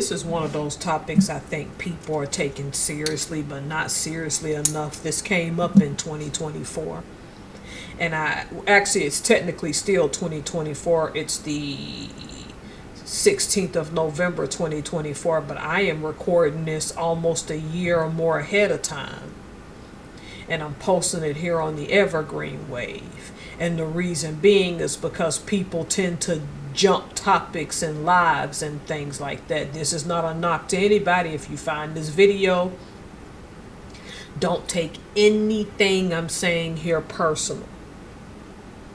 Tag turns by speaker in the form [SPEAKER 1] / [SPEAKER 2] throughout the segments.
[SPEAKER 1] this is one of those topics I think people are taking seriously, but not seriously enough. This came up in 2024. And it's technically still 2024. It's the 16th of November 2024, but I am recording this almost a year or more ahead of time. And I'm posting it here on the Evergreen Wave. And the reason being is because people tend to jump topics and lives and things like that. This is not a knock to anybody. If you find this video, don't take anything I'm saying here personal.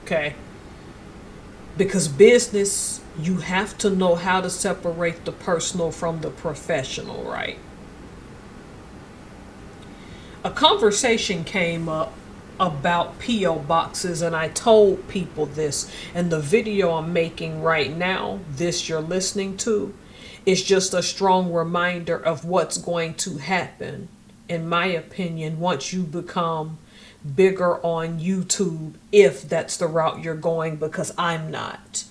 [SPEAKER 1] Okay? Because business, you have to know how to separate the personal from the professional, right? A conversation came up about P.O. boxes, and I told people this. And the video I'm making right now, this you're listening to, is just a strong reminder of what's going to happen, in my opinion, once you become bigger on YouTube, if that's the route you're going, because I'm not.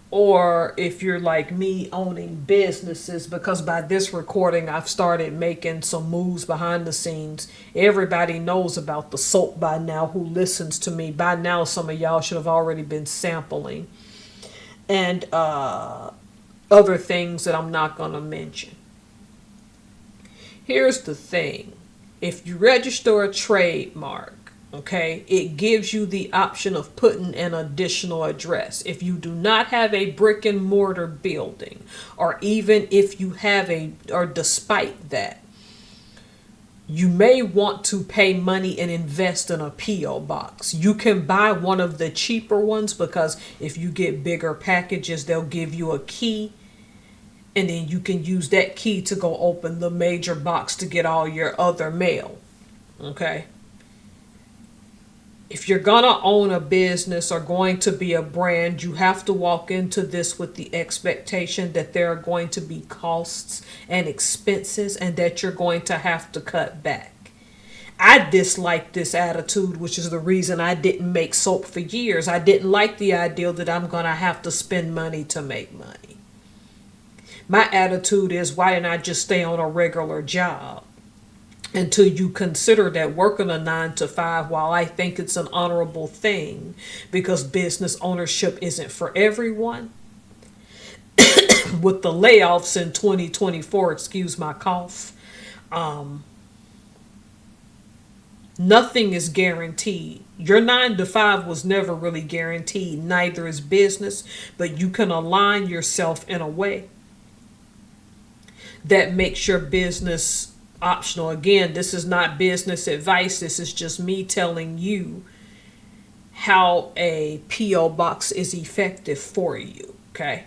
[SPEAKER 1] Or if you're like me, owning businesses, because by this recording I've started making some moves behind the scenes. Everybody knows about the soap by now who listens to me. By now some of y'all should have already been sampling. And other things that I'm not going to mention. Here's the thing. If you register a trademark, okay, it gives you the option of putting an additional address. If you do not have a brick and mortar building, or even if you have or despite that, you may want to pay money and invest in a P.O. box. You can buy one of the cheaper ones, because if you get bigger packages, they'll give you a key. And then you can use that key to go open the major box to get all your other mail. Okay? If you're going to own a business or going to be a brand, you have to walk into this with the expectation that there are going to be costs and expenses, and that you're going to have to cut back. I dislike this attitude, which is the reason I didn't make soap for years. I didn't like the idea that I'm going to have to spend money to make money. My attitude is, why didn't I just stay on a regular job? Until you consider that working a 9 to 5, while I think it's an honorable thing, because business ownership isn't for everyone. With the layoffs in 2024, excuse my cough, nothing is guaranteed. Your 9 to 5 was never really guaranteed. Neither is business, but you can align yourself in a way that makes your business optional. Again, this is not business advice. This is just me telling you how a P.O. box is effective for you. Okay.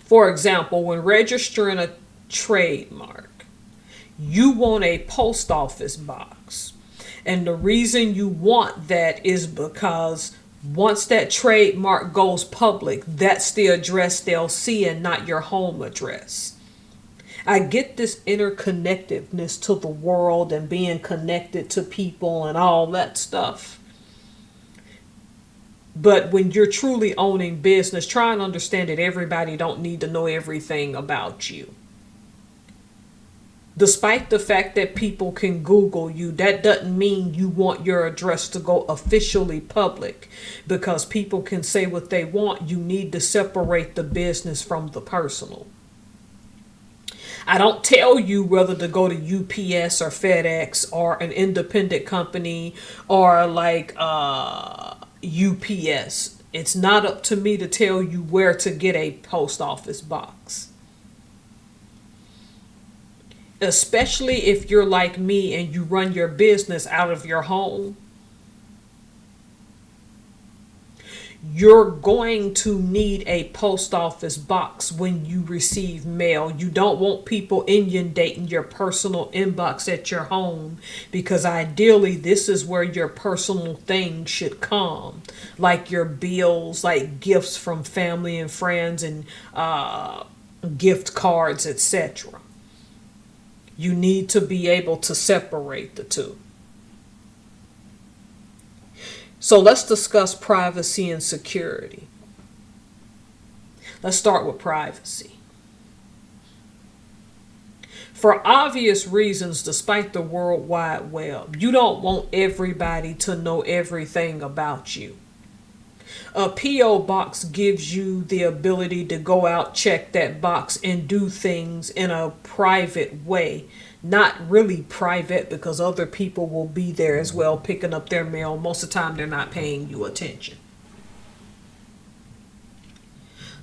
[SPEAKER 1] For example, when registering a trademark, you want a post office box. And the reason you want that is because once that trademark goes public, that's the address they'll see and not your home address. I get this interconnectedness to the world and being connected to people and all that stuff. But when you're truly owning business, try and understand that everybody don't need to know everything about you. Despite the fact that people can Google you, that doesn't mean you want your address to go officially public. Because people can say what they want, you need to separate the business from the personal. I don't tell you whether to go to UPS or FedEx or an independent company or like UPS. It's not up to me to tell you where to get a post office box. Especially if you're like me and you run your business out of your home. You're going to need a post office box when you receive mail. You don't want people inundating your personal inbox at your home, because ideally this is where your personal things should come, like your bills, like gifts from family and friends, and gift cards, etc. You need to be able to separate the two. So let's discuss privacy and security. Let's start with privacy. For obvious reasons, despite the World Wide Web, you don't want everybody to know everything about you. A P.O. box gives you the ability to go out, check that box, and do things in a private way. Not really private, because other people will be there as well picking up their mail. Most of the time, they're not paying you attention.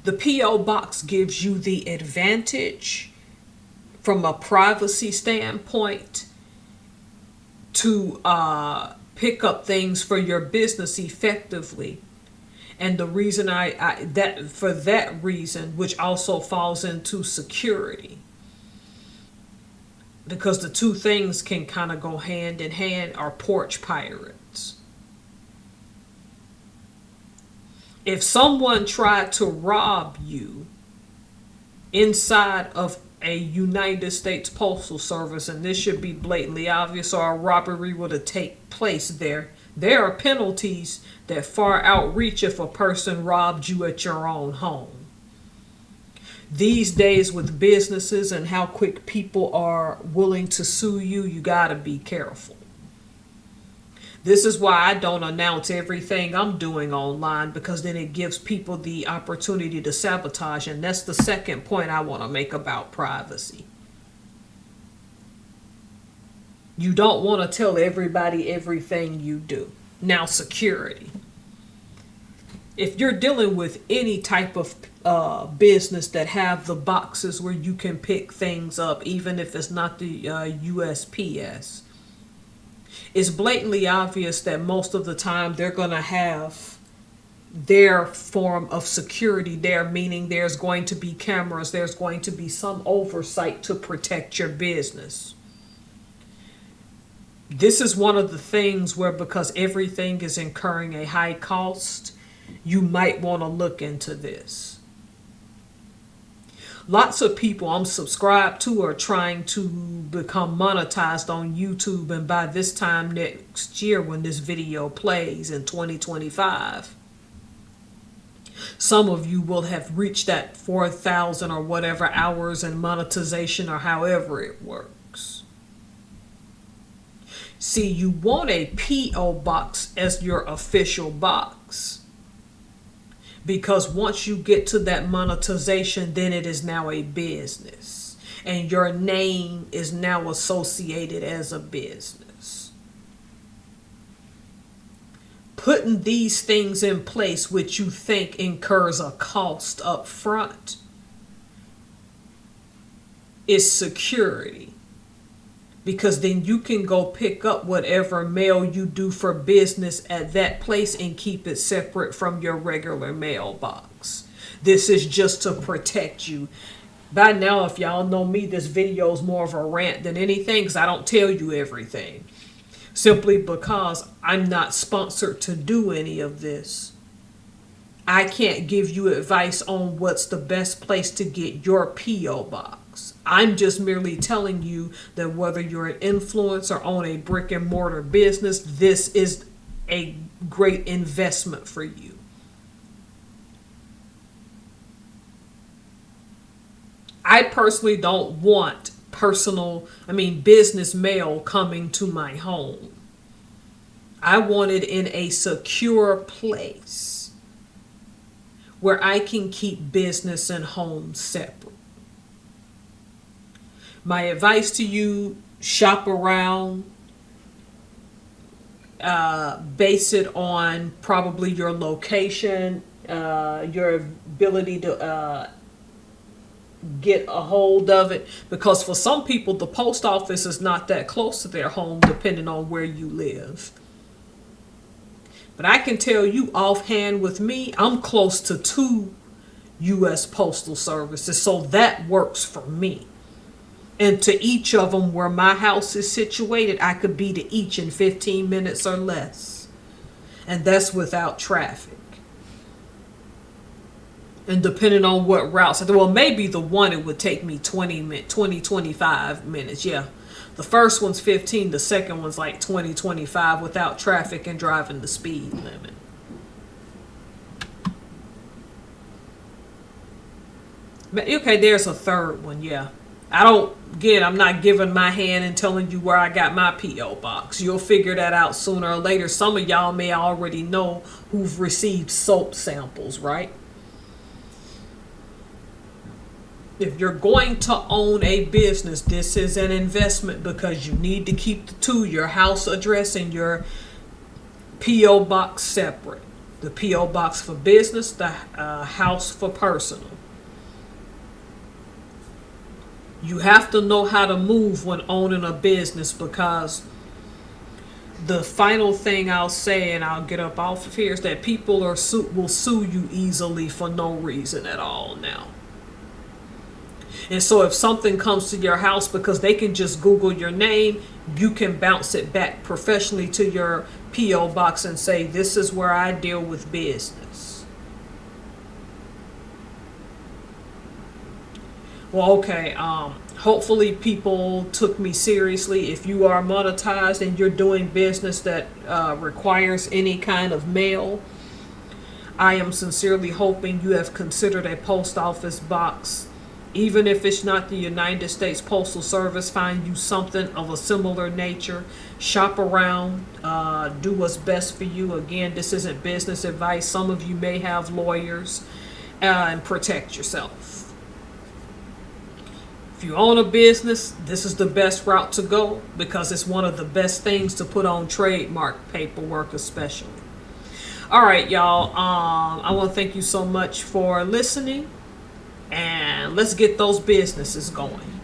[SPEAKER 1] The P.O. box gives you the advantage from a privacy standpoint to pick up things for your business effectively. And the reason for that reason, which also falls into security, because the two things can kind of go hand in hand, are porch pirates. If someone tried to rob you inside of a United States Postal Service, and this should be blatantly obvious, or a robbery were to take place there are penalties that far outreach if a person robbed you at your own home. These days, with businesses and how quick people are willing to sue you, you gotta be careful. This is why I don't announce everything I'm doing online, because then it gives people the opportunity to sabotage. And that's the second point I want to make about privacy. You don't want to tell everybody everything you do. Now, security. If you're dealing with any type of business that have the boxes where you can pick things up, even if it's not the USPS, it's blatantly obvious that most of the time they're going to have their form of security there, meaning there's going to be cameras, there's going to be some oversight to protect your business. This is one of the things where, because everything is incurring a high cost, you might want to look into this. Lots of people I'm subscribed to are trying to become monetized on YouTube, and by this time next year, when this video plays in 2025, some of you will have reached that 4,000 or whatever hours in monetization, or however it works. See, you want a P.O. box as your official box, because once you get to that monetization, then it is now a business, and your name is now associated as a business. Putting these things in place, which you think incurs a cost up front, is security. Because then you can go pick up whatever mail you do for business at that place and keep it separate from your regular mailbox. This is just to protect you. By now, if y'all know me, this video is more of a rant than anything, because I don't tell you everything. Simply because I'm not sponsored to do any of this. I can't give you advice on what's the best place to get your P.O. box. I'm just merely telling you that whether you're an influencer or own a brick and mortar business, this is a great investment for you. I personally don't want business mail coming to my home. I want it in a secure place where I can keep business and home separate. My advice to you, shop around, base it on probably your location, your ability to get a hold of it, because for some people the post office is not that close to their home, depending on where you live. But I can tell you offhand, with me, I'm close to 2 U.S. Postal Services, so that works for me. And to each of them, where my house is situated, I could be to each in 15 minutes or less. And that's without traffic. And depending on what routes, well, maybe the one, it would take me 25 minutes. Yeah. The first one's 15, the second one's like 25 without traffic and driving the speed limit. Okay, there's a third one, yeah. I'm not giving my hand and telling you where I got my P.O. box. You'll figure that out sooner or later. Some of y'all may already know who've received soap samples, right? If you're going to own a business, this is an investment because you need to keep the two, your house address and your P.O. box, separate. The P.O. box for business, the house for personal. You have to know how to move when owning a business, because the final thing I'll say, and I'll get up off of here, is that people will sue you easily for no reason at all now. And so if something comes to your house, because they can just Google your name, you can bounce it back professionally to your P.O. box and say, this is where I deal with business. Well, okay, hopefully people took me seriously. If you are monetized and you're doing business that requires any kind of mail, I am sincerely hoping you have considered a post office box. Even if it's not the United States Postal Service, find you something of a similar nature. Shop around, do what's best for you. Again, this isn't business advice. Some of you may have lawyers, and protect yourself. If you own a business, this is the best route to go, because it's one of the best things to put on trademark paperwork especially. All right, y'all. I want to thank you so much for listening. And let's get those businesses going.